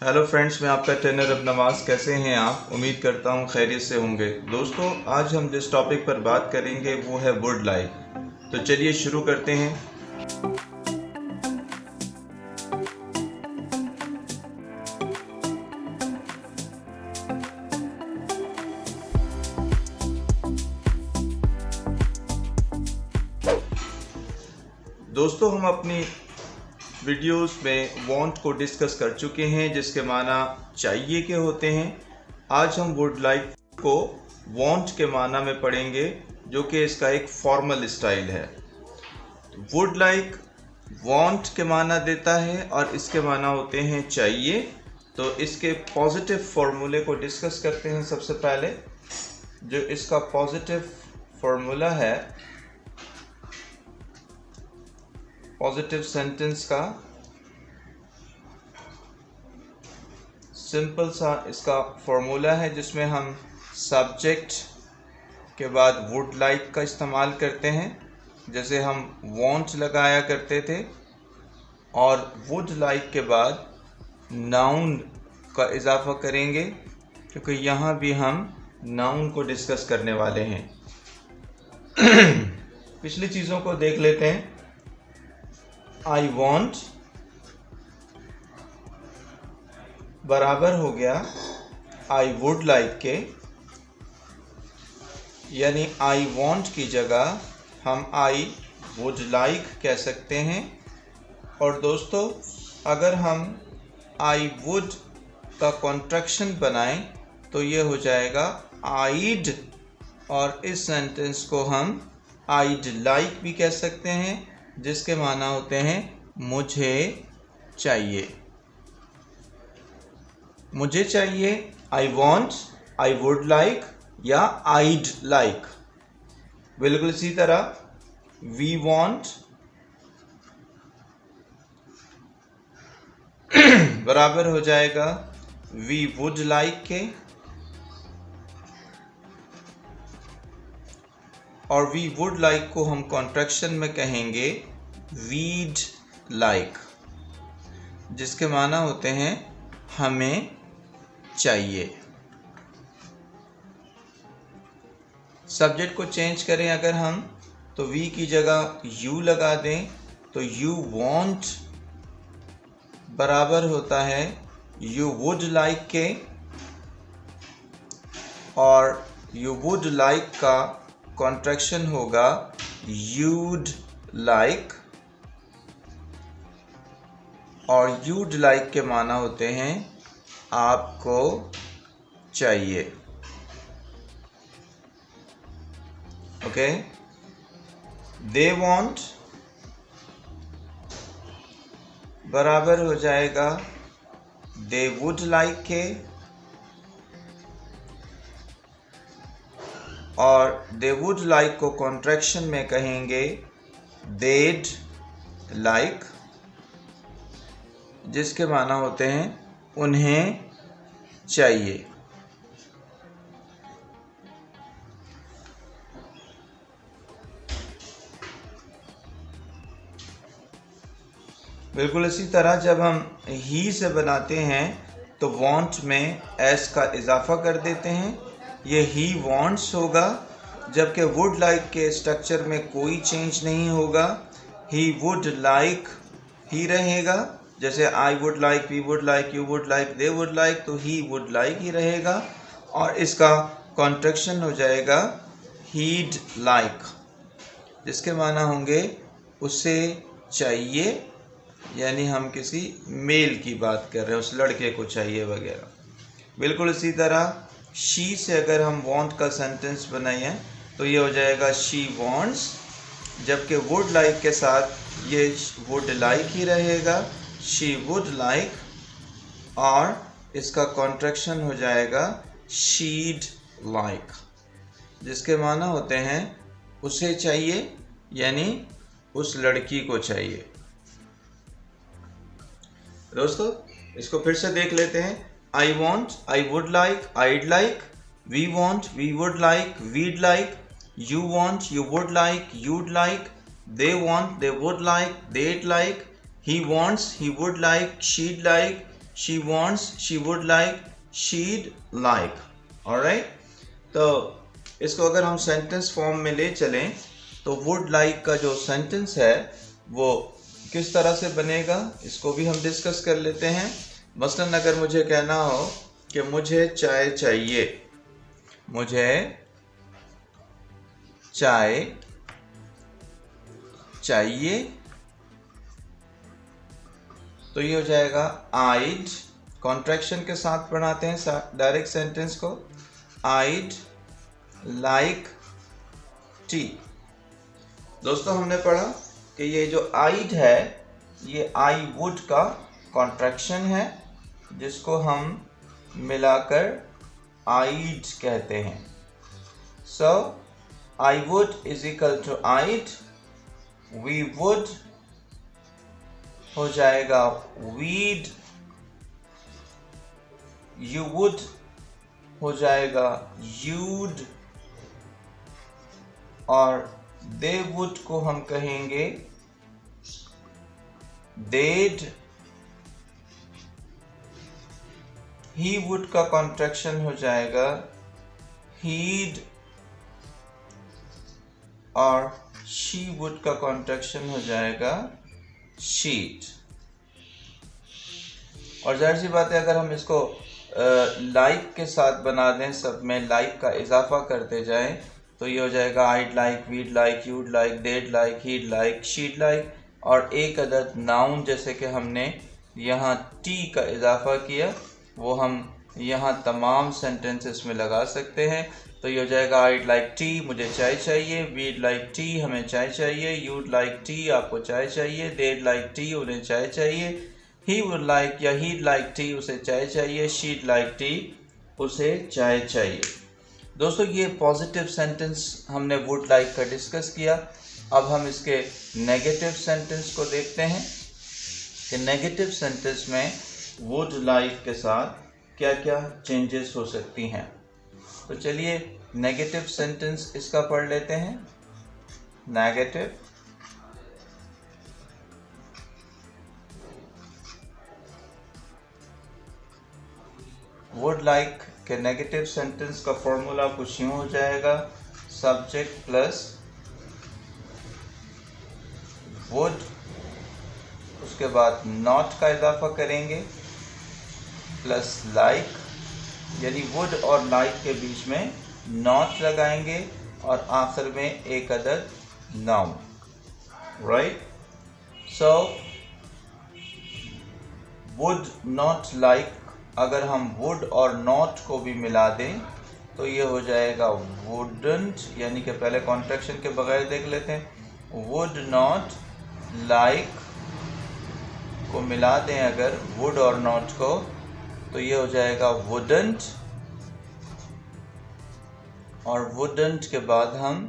Hello friends, मैं आपका trainer अब नवाज। कैसे हैं आप? उम्मीद करता हूं खैरियत से होंगे। दोस्तों, आज हम जिस टॉपिक पर बात करेंगे वो है वुड लाइक। तो चलिए शुरू करते हैं। दोस्तों, हम अपनी वीडियोस में वांट को डिस्कस कर चुके हैं, जिसके माना चाहिए के होते हैं। आज हम वुड लाइक को वांट के माना में पढ़ेंगे, जो कि इसका एक फॉर्मल स्टाइल है। वुड लाइक वांट के माना देता है और इसके माना होते हैं चाहिए। तो इसके पॉजिटिव फॉर्मूले को डिस्कस करते हैं। सबसे पहले जो इसका पॉजिटिव फॉर्मूला है, पॉजिटिव सेंटेंस का सिंपल सा इसका फॉर्मूला है, जिसमें हम सब्जेक्ट के बाद वुड लाइक का इस्तेमाल करते हैं। जैसे हम वांट लगाया करते थे, और वुड लाइक के बाद नाउन का इजाफा करेंगे, क्योंकि यहाँ भी हम नाउन को डिस्कस करने वाले हैं। पिछली चीज़ों को देख लेते हैं। आई वॉन्ट बराबर हो गया आई वुड लाइक के, यानी आई वॉन्ट की जगह हम आई वुड लाइक कह सकते हैं। और दोस्तों, अगर हम आई वुड का कॉन्ट्रैक्शन बनाएं तो ये हो जाएगा आइड, और इस सेंटेंस को हम आइड लाइक भी कह सकते हैं, जिसके माना होते हैं मुझे चाहिए। मुझे चाहिए, आई वॉन्ट, आई वुड लाइक या आइड लाइक। बिल्कुल इसी तरह वी वॉन्ट बराबर हो जाएगा वी वुड लाइक के, और वी वुड लाइक को हम कॉन्ट्रैक्शन में कहेंगे वीड लाइक, जिसके माना होते हैं हमें चाहिए। सब्जेक्ट को चेंज करें अगर हम, तो वी की जगह यू लगा दें, तो यू वॉन्ट बराबर होता है यू वुड लाइक के, और यू वुड लाइक का कॉन्ट्रैक्शन होगा यूड लाइक, और यूड लाइक के माना होते हैं आपको चाहिए। ओके, दे वॉन्ट बराबर हो जाएगा दे वुड लाइक के, और दे वुड लाइक को कॉन्ट्रैक्शन में कहेंगे देड लाइक, जिसके माना होते हैं उन्हें चाहिए। बिल्कुल इसी तरह जब हम ही से बनाते हैं तो वांट में एस का इजाफा कर देते हैं, ये ही वांट्स होगा, जबकि वुड लाइक के स्ट्रक्चर में कोई चेंज नहीं होगा। ही वुड लाइक ही रहेगा, जैसे I would like, we would like, you would like, they would like, तो ही वुड लाइक ही रहेगा, और इसका कॉन्ट्रैक्शन हो जाएगा हीड लाइक, जिसके माना होंगे उसे चाहिए, यानी हम किसी मेल की बात कर रहे हैं, उस लड़के को चाहिए वगैरह। बिल्कुल इसी तरह शी से अगर हम वांट का सेंटेंस बनाएं तो ये हो जाएगा शी वांट्स, जबकि वुड लाइक के साथ ये वुड लाइक ही रहेगा, शी वुड लाइक, और इसका कॉन्ट्रैक्शन हो जाएगा शीड लाइक, जिसके माना होते हैं उसे चाहिए, यानी उस लड़की को चाहिए। दोस्तों, इसको फिर से देख लेते हैं। I want, I would like, I'd like, we want, we would like, we'd like, you want, you would like, you'd like, they want, they would like, they'd like, he wants, he would like, she'd like, she wants, she would like, she'd like. Alright, तो इसको अगर हम sentence form में ले चलें तो would like का जो सेंटेंस है वो किस तरह से बनेगा इसको भी हम डिस्कस कर लेते हैं। मसलन अगर मुझे कहना हो कि मुझे चाय चाहिए, मुझे चाय चाहिए, तो ये हो जाएगा आइड, कॉन्ट्रैक्शन के साथ बनाते हैं डायरेक्ट सेंटेंस को, आइड लाइक टी। दोस्तों हमने पढ़ा कि ये जो आइड है ये आई वुड का कॉन्ट्रैक्शन है जिसको हम मिलाकर आइड कहते हैं। So I would is equal to I'd, we would हो जाएगा वीड, यू वुड हो जाएगा यूड, और दे वुड को हम कहेंगे देड, ही वुड का कॉन्ट्रैक्शन हो जाएगा हीड, और शी वुड का कॉन्ट्रैक्शन हो जाएगा शीट। और जाहिर सी बात है अगर हम इसको लाइक के साथ बना दें, सब में लाइक का इजाफा करते जाएं, तो ये हो जाएगा I'd like, we'd like, you'd like, they'd like, he'd like, she'd like. और एक अदद नाउन जैसे कि हमने यहाँ टी का इजाफा किया वो हम यहाँ तमाम सेंटेंसेस में लगा सकते हैं। तो ये हो जाएगा आइड लाइक टी, मुझे चाय चाहिए, वीड लाइक टी, हमें चाय चाहिए, यूड लाइक टी, आपको चाय चाहिए, डेड लाइक टी, उन्हें चाय चाहिए, ही वुड लाइक या हीड लाइक टी, उसे चाय चाहिए, शीड लाइक टी, उसे चाय चाहिए। दोस्तों ये पॉजिटिव सेंटेंस हमने वुड लाइक का डिस्कस किया। अब हम इसके नेगेटिव सेंटेंस को देखते हैं कि नेगेटिव सेंटेंस में वुड लाइक के साथ क्या क्या चेंजेस हो सकती हैं। तो चलिए नेगेटिव सेंटेंस इसका पढ़ लेते हैं। नेगेटिव वुड लाइक के नेगेटिव सेंटेंस का फॉर्मूला कुछ यूं हो जाएगा, सब्जेक्ट प्लस वुड, उसके बाद नॉट का इजाफा करेंगे प्लस लाइक, यानी वुड और लाइक के बीच में नॉट लगाएंगे और आखिर में एक अदद noun. Right, so would not like, अगर हम वुड और नॉट को भी मिला दें तो ये हो जाएगा वुडंट, यानी कि पहले कॉन्ट्रैक्शन के बगैर देख लेते हैं। वुड नॉट लाइक को मिला दें अगर वुड और नॉट को, तो ये हो जाएगा वुडंट, और वुडंट के बाद हम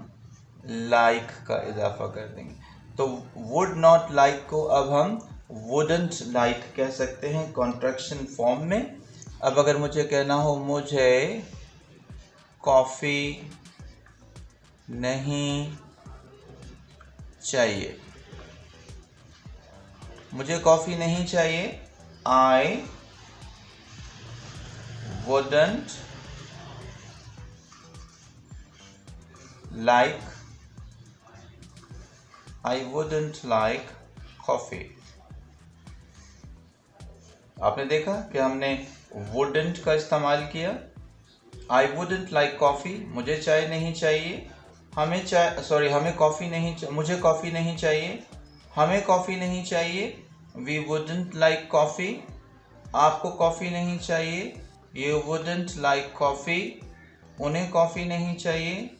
लाइक का इजाफा कर देंगे। तो वुड नॉट लाइक को अब हम वुडंट लाइक कह सकते हैं कॉन्ट्रैक्शन फॉर्म में। अब अगर मुझे कहना हो मुझे कॉफ़ी नहीं चाहिए, मुझे कॉफ़ी नहीं चाहिए, I wouldn't like, I wouldn't like coffee. आपने देखा कि हमने वुडंट का इस्तेमाल किया। आई वुडंट लाइक कॉफ़ी, मुझे चाय नहीं चाहिए, हमें कॉफ़ी नहीं, मुझे कॉफ़ी नहीं चाहिए, हमें कॉफ़ी नहीं चाहिए। वी वुडंट लाइक कॉफ़ी, आपको कॉफ़ी नहीं चाहिए। यू वुडंट लाइक कॉफ़ी, उन्हें कॉफ़ी नहीं चाहिए।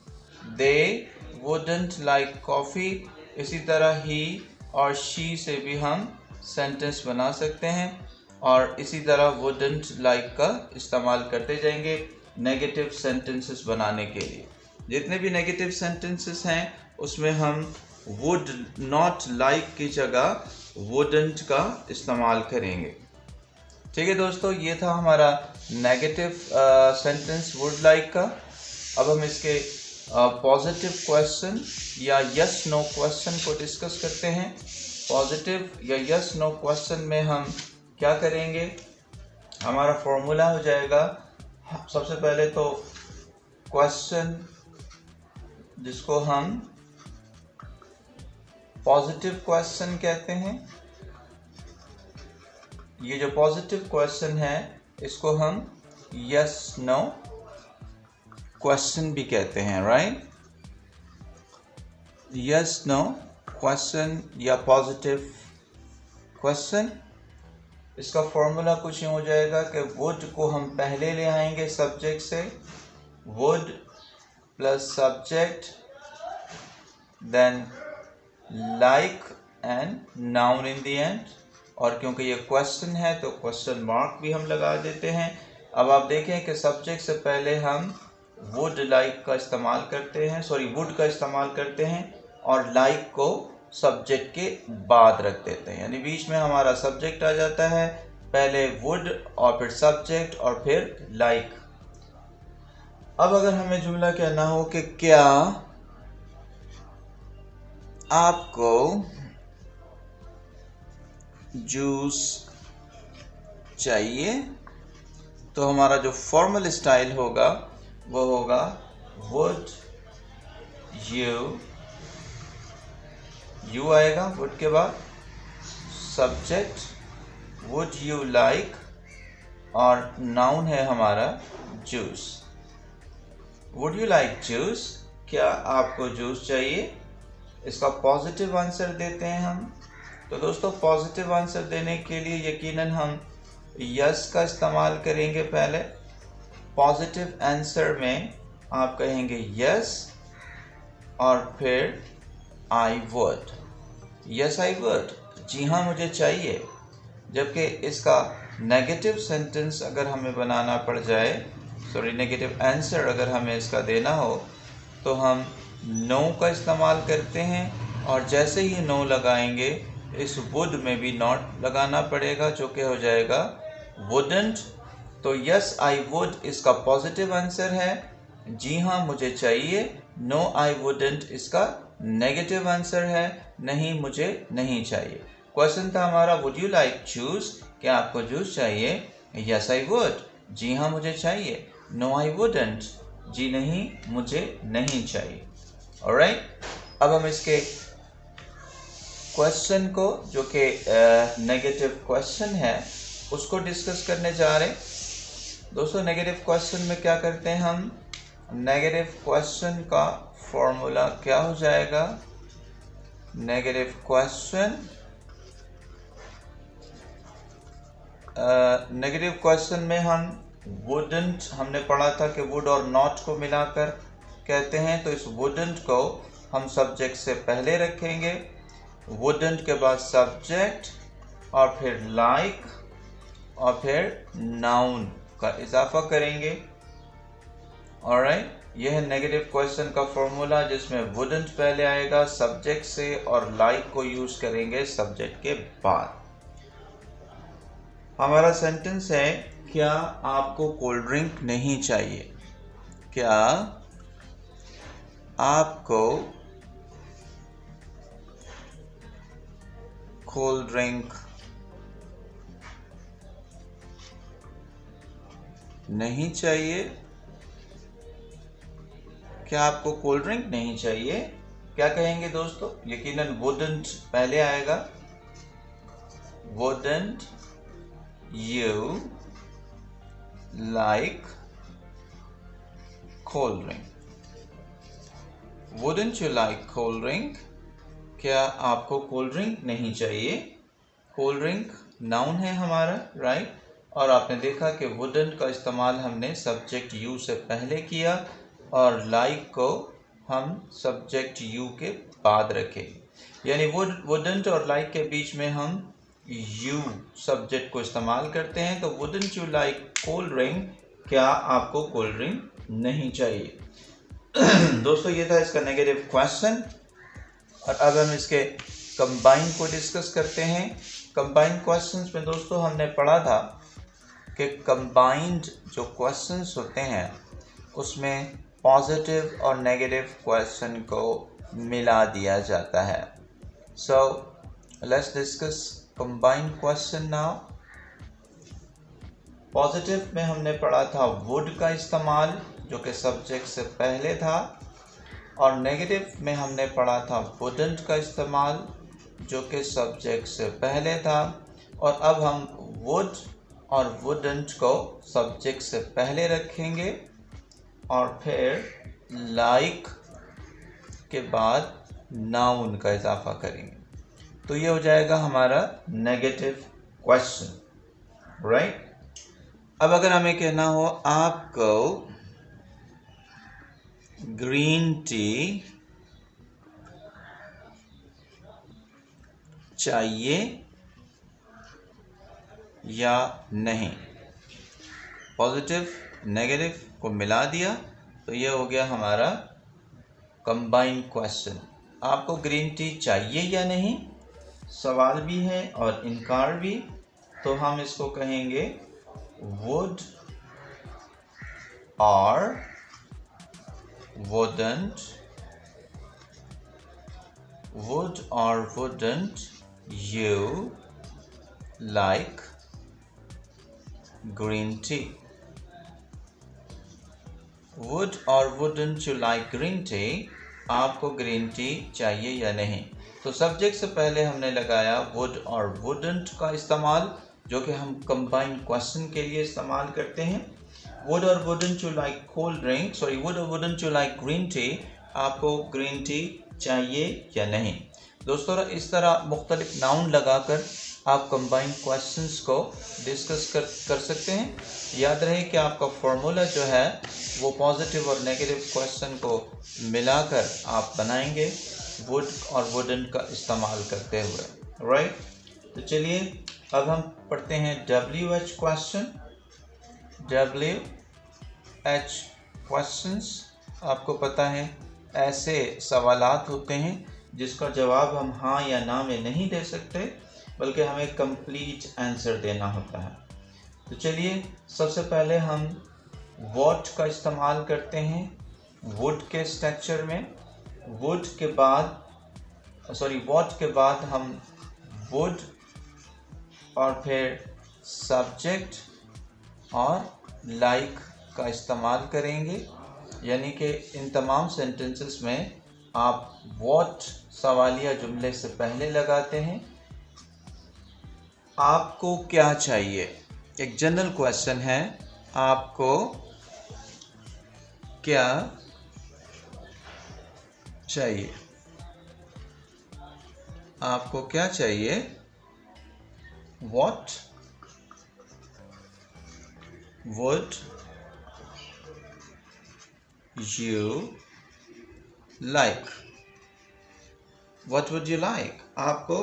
They wouldn't like coffee. इसी तरह ही और शी से भी हम सेंटेंस बना सकते हैं और इसी तरह वुडंट लाइक का इस्तेमाल करते जाएंगे नेगेटिव सेंटेंसेस बनाने के लिए। जितने भी नेगेटिव सेंटेंसेस हैं उसमें हम वुड नॉट लाइक की जगह वुडंट का इस्तेमाल करेंगे। ठीक है दोस्तों, ये था हमारा नेगेटिव सेंटेंस वुड लाइक का। अब हम इसके पॉजिटिव क्वेश्चन या यस नो क्वेश्चन को डिस्कस करते हैं। पॉजिटिव या यस नो क्वेश्चन में हम क्या करेंगे हमारा फॉर्मूला हो जाएगा, सबसे पहले तो क्वेश्चन जिसको हम पॉजिटिव क्वेश्चन कहते हैं, ये जो पॉजिटिव क्वेश्चन है इसको हम यस नो क्वेश्चन भी कहते हैं, राइट। यस नो क्वेश्चन या पॉजिटिव क्वेश्चन, इसका फॉर्मूला कुछ यूँ हो जाएगा कि वुड को हम पहले ले आएंगे सब्जेक्ट से, would plus subject, then like and noun in the end, और क्योंकि ये क्वेश्चन है तो क्वेश्चन मार्क भी हम लगा देते हैं। अब आप देखें कि सब्जेक्ट से पहले हम वुड लाइक का इस्तेमाल करते हैं, वुड का इस्तेमाल करते हैं, और लाइक को सब्जेक्ट के बाद रख देते हैं, यानी बीच में हमारा सब्जेक्ट आ जाता है, पहले वुड और फिर सब्जेक्ट और फिर लाइक। अब अगर हमें जुमला कहना हो कि क्या आपको जूस चाहिए, तो हमारा जो फॉर्मल स्टाइल होगा वो होगा वुड यू आएगा, वुड के बाद सब्जेक्ट वुड यू लाइक, और नाउन है हमारा juice. Would you like juice, क्या आपको जूस चाहिए, इसका पॉजिटिव आंसर देते हैं हम। तो दोस्तों पॉजिटिव आंसर देने के लिए यकीनन हम यस का इस्तेमाल करेंगे। पहले पॉजिटिव आंसर में आप कहेंगे यस और फिर I would, yes I would, जी हाँ मुझे चाहिए। जबकि इसका नेगेटिव सेंटेंस अगर हमें बनाना पड़ जाए, नेगेटिव आंसर अगर हमें इसका देना हो तो हम नो का इस्तेमाल करते हैं, और जैसे ही नो लगाएंगे इस वुड में भी नॉट लगाना पड़ेगा, जो कि हो जाएगा वुडंट। तो यस आई वुड इसका पॉजिटिव आंसर है, जी हाँ मुझे चाहिए। नो आई वुडंट इसका नेगेटिव आंसर है, नहीं मुझे नहीं चाहिए। क्वेश्चन था हमारा वुड यू लाइक जूस, क्या आपको जूस चाहिए, यस आई वुड, जी हाँ मुझे चाहिए। नो आई वुडंट, जी नहीं मुझे नहीं चाहिए। ऑलराइट, अब हम इसके क्वेश्चन को, जो कि नेगेटिव क्वेश्चन है, उसको डिस्कस करने जा रहे हैं। दोस्तों नेगेटिव क्वेश्चन में क्या करते हैं हम, नेगेटिव क्वेश्चन का फॉर्मूला क्या हो जाएगा, नेगेटिव क्वेश्चन, नेगेटिव क्वेश्चन में हम वुडंट, हमने पढ़ा था कि वुड और नॉट को मिलाकर कहते हैं, तो इस वुडंट को हम सब्जेक्ट से पहले रखेंगे, वुडंट के बाद सब्जेक्ट और फिर लाइक और फिर नाउन का इजाफा करेंगे। ऑलराइट, यह है नेगेटिव क्वेश्चन का फॉर्मूला, जिसमें वुडंट पहले आएगा सब्जेक्ट से और लाइक को यूज करेंगे सब्जेक्ट के बाद। हमारा सेंटेंस है, क्या आपको कोल्ड ड्रिंक नहीं चाहिए, क्या आपको कोल्ड ड्रिंक नहीं चाहिए, क्या आपको कोल्ड ड्रिंक नहीं चाहिए, क्या कहेंगे दोस्तों, यकीनन वुडंट पहले आएगा, wouldn't you like cold drink, wouldn't you like cold drink, क्या आपको कोल्ड ड्रिंक नहीं चाहिए। कोल्ड ड्रिंक नाउन है हमारा, राइट, और आपने देखा कि वुडंट का इस्तेमाल हमने सब्जेक्ट यू से पहले किया और लाइक को हम सब्जेक्ट यू के बाद रखे, यानी वुडंट और लाइक के बीच में हम यू सब्जेक्ट को इस्तेमाल करते हैं। तो wouldn't you like cold drink, क्या आपको कोल्ड ड्रिंक नहीं चाहिए। दोस्तों ये था इसका नेगेटिव क्वेश्चन, और अब हम इसके कंबाइन को डिस्कस करते हैं। कंबाइंड क्वेश्चंस में दोस्तों हमने पढ़ा था कि कंबाइंड जो क्वेश्चंस होते हैं उसमें पॉजिटिव और नेगेटिव क्वेश्चन को मिला दिया जाता है। So let's discuss combined question now. Positive में हमने पढ़ा था वुड का इस्तेमाल जो कि सब्जेक्ट से पहले था, और नेगेटिव में हमने पढ़ा था वुडंट का इस्तेमाल जो कि सब्जेक्ट से पहले था। और अब हम वुड और वुडंट को सब्जेक्ट से पहले रखेंगे और फिर लाइक के बाद नाउन का इजाफा करेंगे, तो ये हो जाएगा हमारा नेगेटिव क्वेश्चन, राइट। अब अगर हमें कहना हो आपको ग्रीन टी चाहिए या नहीं, पॉजिटिव नेगेटिव को मिला दिया तो ये हो गया हमारा कंबाइंड क्वेश्चन। आपको ग्रीन टी चाहिए या नहीं, सवाल भी है और इनकार भी, तो हम इसको कहेंगे वुड और wouldn't, would or wouldn't you like green tea? Would or wouldn't you like green tea? आपको ग्रीन टी चाहिए या नहीं। तो सब्जेक्ट से पहले हमने लगाया would और wouldn't का इस्तेमाल जो कि हम कंबाइंड क्वेश्चन के लिए इस्तेमाल करते हैं। Would or wouldn't you like cold drink? Sorry, would or wouldn't you like green tea? आपको ग्रीन टी चाहिए या नहीं। दोस्तों इस तरह मुख्तलिफ नाउन लगाकर आप कंबाइंड क्वेश्चंस को डिस्कस कर सकते हैं। याद रहे कि आपका फॉर्मूला जो है वो पॉजिटिव और नेगेटिव क्वेश्चन को मिलाकर आप बनाएंगे वुड और वुडंट का इस्तेमाल करते हुए, राइट। तो चलिए अब हम पढ़ते हैं WH क्वेश्चन। WH क्वेश्चंस आपको पता है ऐसे सवालात होते हैं जिसका जवाब हम हाँ या ना में नहीं दे सकते, बल्कि हमें कंप्लीट आंसर देना होता है। तो चलिए सबसे पहले हम वॉट का इस्तेमाल करते हैं वुड के स्ट्रक्चर में। वॉट के बाद हम वुड और फिर सब्जेक्ट और लाइक का इस्तेमाल करेंगे, यानी कि इन तमाम सेंटेंसेस में आप व्हाट सवालिया जुमले से पहले लगाते हैं। आपको क्या चाहिए, एक जनरल क्वेश्चन है, आपको क्या चाहिए, आपको क्या चाहिए, what would you like? What would you like? आपको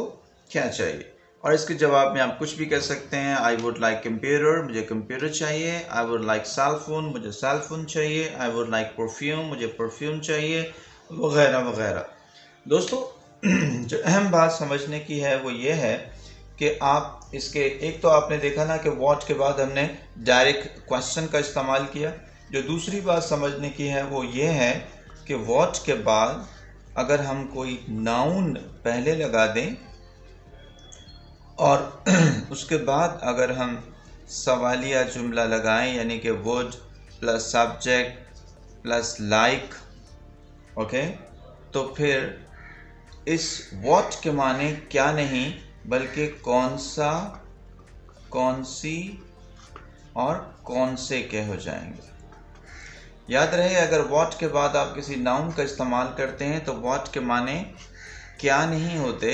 क्या चाहिए? और इसके जवाब में आप कुछ भी कह सकते हैं। I would like computer, मुझे कंप्यूटर चाहिए। I would like cell phone, मुझे सेल फोन चाहिए। I would like perfume, मुझे परफ्यूम चाहिए, वगैरह वगैरह। दोस्तों जो अहम बात समझने की है वो ये है कि आप इसके एक तो आपने देखा ना कि what के बाद हमने डायरेक्ट क्वेश्चन का इस्तेमाल किया। जो दूसरी बात समझने की है वो ये है कि व्हाट के बाद अगर हम कोई नाउन पहले लगा दें और उसके बाद अगर हम सवालिया जुमला लगाएं, यानी कि would plus subject plus like, okay, तो फिर इस व्हाट के माने क्या नहीं बल्कि कौन सा, कौन सी और कौन से के हो जाएंगे। याद रहे अगर व्हाट के बाद आप किसी नाउन का इस्तेमाल करते हैं तो व्हाट के माने क्या नहीं होते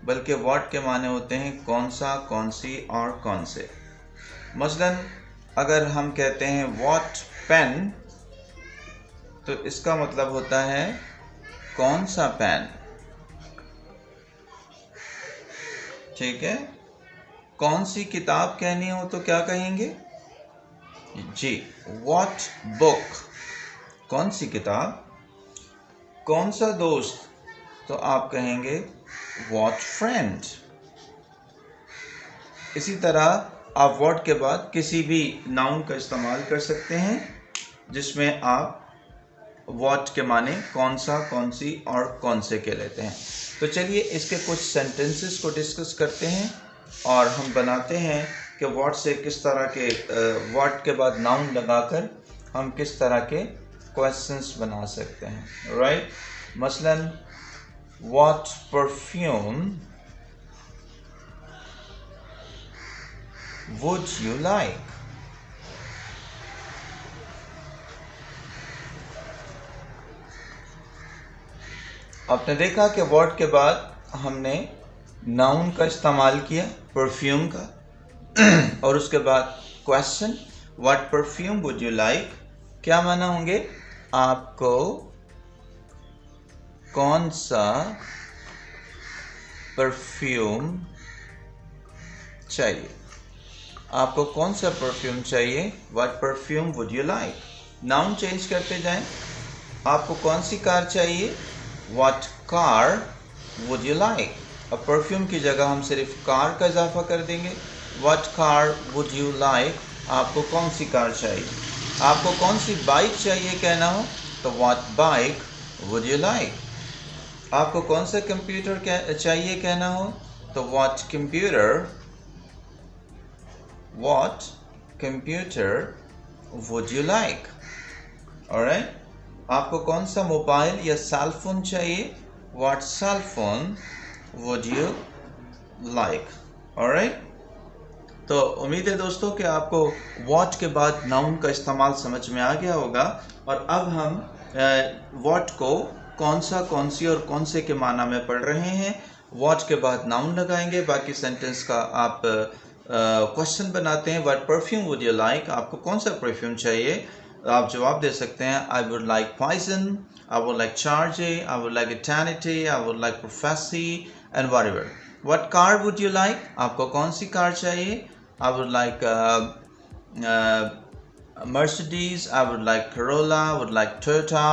बल्कि व्हाट के माने होते हैं कौन सा, कौन सी और कौन से। मसलन अगर हम कहते हैं व्हाट पेन, तो इसका मतलब होता है कौन सा पेन, ठीक है। कौन सी किताब कहनी हो तो क्या कहेंगे जी, व्हाट बुक, कौन सी किताब। कौन सा दोस्त, तो आप कहेंगे व्हाट फ्रेंड। इसी तरह आप व्हाट के बाद किसी भी नाउन का इस्तेमाल कर सकते हैं जिसमें आप व्हाट के माने कौन सा, कौन सी और कौन से के लेते हैं। तो चलिए इसके कुछ सेंटेंसेस को डिस्कस करते हैं और हम बनाते हैं कि व्हाट से किस तरह के व्हाट के बाद नाउन लगाकर हम किस तरह के क्वेश्चंस बना सकते हैं, राइट। मसलन what perfume would you like. आपने देखा कि व्हाट के बाद हमने नाउन का इस्तेमाल किया परफ्यूम का और उसके बाद question what perfume would you like. क्या माना होंगे, आपको कौन सा परफ्यूम चाहिए, आपको कौन सा परफ्यूम चाहिए, what perfume would you like. Noun change करते जाएं, आपको कौन सी कार चाहिए, what car would you like. अब परफ्यूम की जगह हम सिर्फ कार का इजाफा कर देंगे, what car would you like, आपको कौन सी कार चाहिए। आपको कौन सी बाइक चाहिए कहना हो तो what bike would you like. आपको कौन सा कंप्यूटर चाहिए कहना हो तो what computer would you like, alright. आपको कौन सा मोबाइल या सेल फोन चाहिए, what cell phone would you like, alright. तो उम्मीद है दोस्तों कि आपको व्हाट के बाद नाउन का इस्तेमाल समझ में आ गया होगा। और अब हम व्हाट को कौन सी और कौन से के माना में पढ़ रहे हैं। व्हाट के बाद नाउन लगाएंगे, बाकी सेंटेंस का आप क्वेश्चन बनाते हैं। What perfume would you like, आपको कौन सा परफ्यूम चाहिए। आप जवाब दे सकते हैं, I would like poison, I would like charge, I would like eternity, I would like prophecy and whatever. What car would you like, आपको कौन सी कार चाहिए, I would like Mercedes, I would like Corolla, I would like Toyota.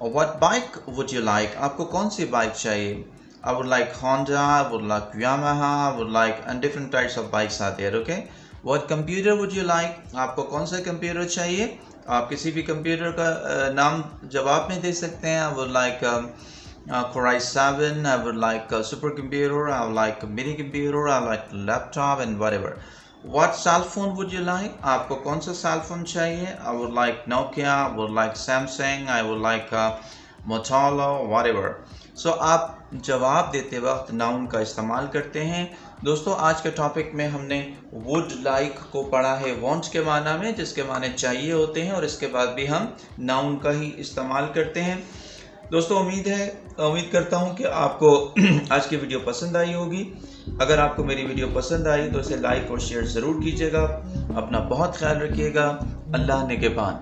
और what bike would you like, आपको कौन सी bike चाहिए, I would like Honda, I would like Yamaha, I would like, and different types of bikes are there, okay? What computer would you like? आपको कौन सा computer चाहिए। आप किसी भी कंप्यूटर का नाम जवाब में दे सकते हैं। I would like Core i7, I would like super computer, I would like mini computer, I would like laptop and whatever. What cell phone would you like? आपको कौन सा cell phone चाहिए। I would like Nokia, I would like Samsung, I would like Motorola, whatever. So आप जवाब देते वक्त noun का इस्तेमाल करते हैं। दोस्तों आज के टॉपिक में हमने वुड लाइक को पढ़ा है वांट के माना में, जिसके माने चाहिए होते हैं, और इसके बाद भी हम नाउन का ही इस्तेमाल करते हैं। दोस्तों उम्मीद करता हूं कि आपको आज की वीडियो पसंद आई होगी। अगर आपको मेरी वीडियो पसंद आई तो इसे लाइक और शेयर ज़रूर कीजिएगा। अपना बहुत ख्याल रखिएगा। अल्लाह निगहबान।